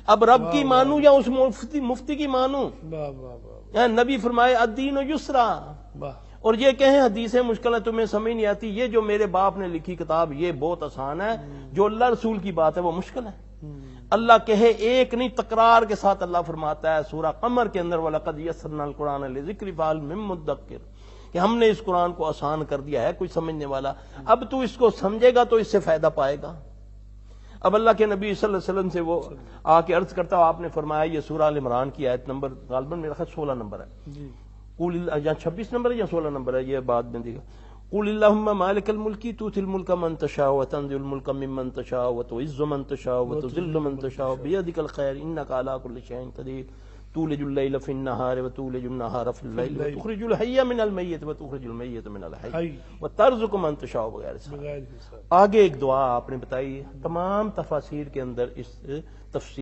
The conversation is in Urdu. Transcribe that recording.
اب رب کی مانوں یا اس مفتی کی مانوں؟ واہ واہ واہ نبی فرمائے الدین یسرا، واہ، اور یہ کہیں حدیثیں مشکل ہے تمہیں سمجھ نہیں آتی، یہ جو میرے باپ نے لکھی کتاب یہ بہت آسان ہے، جو اللہ رسول کی بات ہے وہ مشکل ہے۔ اللہ کہے ایک نہیں، تکرار کے ساتھ اللہ فرماتا ہے سورہ قمر کے اندر وَلَقَدْ يَسَّرْنَا الْقُرْآنَ لِلذِّكْرِ فَهَلْ مِن مُّدَّكِّرٍ، کہ ہم نے اس قرآن کو آسان کر دیا ہے، کوئی سمجھنے والا؟ اب تو اس کو سمجھے گا تو اس سے فائدہ پائے گا۔ اب اللہ کے نبی صلی اللہ علیہ وسلم سے وہ آ کے عرض کرتا ہوں، آپ نے فرمایا یہ سورہ ال عمران کی آیت نمبر غالباً میرا خیال 16 نمبر ہے، جی یا 26 نمبر ہے یا 16 نمبر ہے، یہ بعد میں دیکھا۔ قل اللہم مالک الملک تؤتی الملک من تشاء وتنزع الملک ممن تشاء وتعز من تشاء وتذل من تشاء بیدک الخیر انک علی کل شیء قدیر تولج اللیل فی النہار وتولج النہار فی اللیل وتخرج الحی من المیت وتخرج المیت من الحی وترزق من تشاء بغیر حساب۔ بغیر حساب۔ آگے ایک دعا آپ نے بتائی، تمام تفاسیر کے اندر اس تفسیر